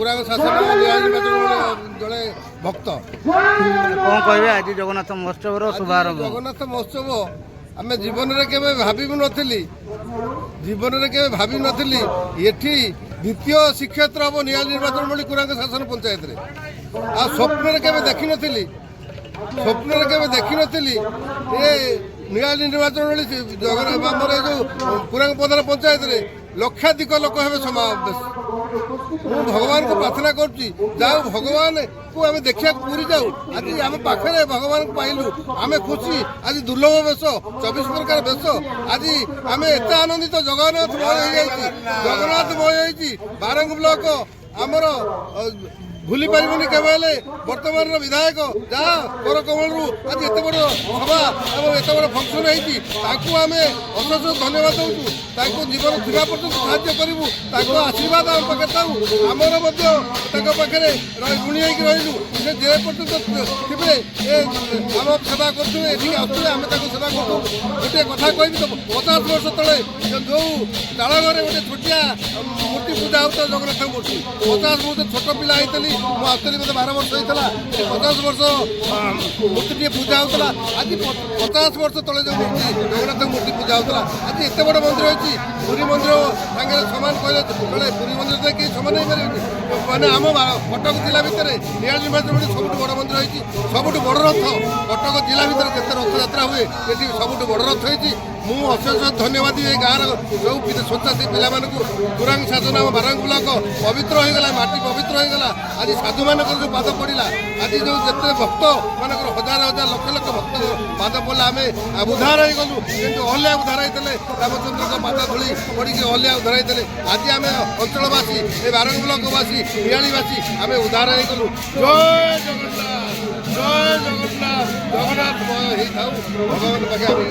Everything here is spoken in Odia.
କୁରାଙ୍ଗ ଶାସନ ଜଣେ ଭକ୍ତ। କ'ଣ କହିବେ ଆଜି ଜଗନ୍ନାଥ ମହୋତ୍ସବର ଶୁଭାରମ୍ଭ? ଜଗନ୍ନାଥ ମହୋତ୍ସବ ଆମେ ଜୀବନରେ କେବେ ଭାବି ନଥିଲି ଏଠି ଦ୍ୱିତୀୟ ଶ୍ରୀକ୍ଷେତ୍ର ହେବ ନିହାଲ ନିର୍ବାଚନ ବୋଲି କୁରାଙ୍ଗ ଶାସନ ପଞ୍ଚାୟତରେ। ଆଉ ସ୍ୱପ୍ନରେ କେବେ ଦେଖିନଥିଲି ଏ ନିହାଲ ନିର୍ବାଚନ ଭଳି ଆମର ଏ ଯେଉଁ କୁରାଙ୍ଗ ପ୍ରଧାନ ପଞ୍ଚାୟତରେ ଲକ୍ଷାଧିକ ଲୋକ ହେବେ ସମାବେଶ। ମୁଁ ଭଗବାନଙ୍କୁ ପ୍ରାର୍ଥନା କରୁଛି ଯାଉ ଭଗବାନକୁ ଆମେ ଦେଖିବାକୁ ପୁରୀ ଯାଉ। ଆଜି ଆମ ପାଖରେ ଭଗବାନଙ୍କୁ ପାଇଲୁ, ଆମେ ଖୁସି। ଆଜି ଦୁର୍ଲଭ ବେଶ, 24 ପ୍ରକାର ବେଶ। ଆଜି ଆମେ ଏତେ ଆନନ୍ଦିତ, ଜଗନ୍ନାଥମୟ ହେଇଛି। ବାରଙ୍ଗ ବ୍ଲକ ଆମର ଭୁଲି ପାରିବୁନି କେବେ ହେଲେ। ବର୍ତ୍ତମାନର ବିଧାୟକ ଯାହା କର କମଳରୁ ଆଜି ଏତେ ବଡ଼ ସଭା ଏବଂ ଏତେ ବଡ଼ ଫଙ୍କସନ୍ ହେଇଛି, ତାଙ୍କୁ ଆମେ ଅଶେଷ ଧନ୍ୟବାଦ ଦେଉଛୁ। ତାଙ୍କୁ ଜୀବନ ଥିବା ପର୍ଯ୍ୟନ୍ତ ସାହାଯ୍ୟ କରିବୁ, ତାଙ୍କ ଆଶୀର୍ବାଦ ଆମ ପାଖରେ ଥାଉ। ଆମର ମଧ୍ୟ ତାଙ୍କ ପାଖରେ ଗୁଣି ହେଇକି ରହିଲୁ। ସେ ଯେ ପର୍ଯ୍ୟନ୍ତ ଥିବେ ଆମ ସେବା କରୁଥିବେ, ଏଠିକି ଆସୁଥିବେ, ଆମେ ତାଙ୍କୁ ସେବା କରୁଛୁ। ଗୋଟିଏ କଥା କହିବି ତ, 50 ବର୍ଷ ତଳେ ଯେଉଁ ଚାଳଘରେ ଗୋଟେ ଛୋଟିଆ ମୂର୍ତ୍ତି ପୂଜା ହେଉଥିଲା ଜଗନ୍ନାଥଙ୍କ ମୂର୍ତ୍ତି, 50 ବର୍ଷ ଛୋଟ ପିଲା ହେଇଥିଲି ମୁଁ ଆସୁଥିଲି, ମୋତେ 12 ବର୍ଷ ହେଇଥିଲା। 50 ବର୍ଷ ମୂର୍ତ୍ତିଟିଏ ପୂଜା ହେଉଥିଲା। ଆଜି 50 ବର୍ଷ ତଳେ ଯେଉଁ ମୂର୍ତ୍ତି ଜଗନ୍ନାଥଙ୍କ ମୂର୍ତ୍ତି ପୂଜା ହେଉଥିଲା, ଆଜି ଏତେ ବଡ଼ ମନ୍ଦିର ହେଇଛି। ପୁରୀ ମନ୍ଦିର ସାଙ୍ଗରେ ସମାନ କହିଲେ ଚଳେ। ପୁରୀ ମନ୍ଦିର ତ କେହି ସମାନ ହେଇପାରିବେନି। ମାନେ ଆମ କଟକ ଜିଲ୍ଲା ଭିତରେ ନିହାଲ ନିର୍ବାଚନ ବୋଲି ସବୁଠୁ ବଡ଼ ମନ୍ଦିର ହେଇଛି। ସବୁଠୁ ବଡ଼ ରଥ କଟକ ଜିଲ୍ଲା ଭିତରେ ଯେତେ ରଥଯାତ୍ରା ହୁଏ ଏଠି ସବୁଠୁ ବଡ଼ ରଥ ହେଇଛି। ମୁଁ ଅଶେଷ ଧନ୍ୟବାଦ ଏ ଗାଁର ଯେଉଁ ସ୍ୱଚ୍ଛାସୀ ପିଲାମାନଙ୍କୁ। କୁରାଙ୍ଗ ଶାସନ ଆମ ବାରଙ୍ଗ ବ୍ଲକ ପବିତ୍ର ହୋଇଗଲା, ମାଟି ପବିତ୍ର ହୋଇଗଲା। ଆଜି ସାଧୁମାନଙ୍କର ଯେଉଁ ପାଦ ପଡ଼ିଲା, ଆଜି ଯେଉଁ ଯେତେ ଭକ୍ତ ମାନଙ୍କର ହଜାର ଲକ୍ଷ ଭକ୍ତ ପାଦ ପଡ଼ିଲା, ଆମେ ଉଦ୍ଧାର ହେଇଗଲୁ। କିନ୍ତୁ ଅହଲ୍ୟା ଉଦ୍ଧାର ହେଇଥିଲେ, ରାମଚନ୍ଦ୍ରଙ୍କ ପାଦ ଧୂଳି ପଡ଼ିକି ଅହଲ୍ୟା ଉଦ୍ଧାର ହେଇଥିଲେ। ଆଜି ଆମେ ଅଞ୍ଚଳବାସୀ, ଏ ବାରଙ୍ଗ ବ୍ଲକବାସୀ, ନିଆଳିବାସୀ ଆମେ ଉଦ୍ଧାର ହେଇଗଲୁ। ଜୟ ଜଗନ୍ନାଥ, ଜୟ ଜଗନ୍ନାଥ, ଜଗନ୍ନାଥ ହେଇଥାଉ। ଭଗବାନ ପାଖେ ଆମେ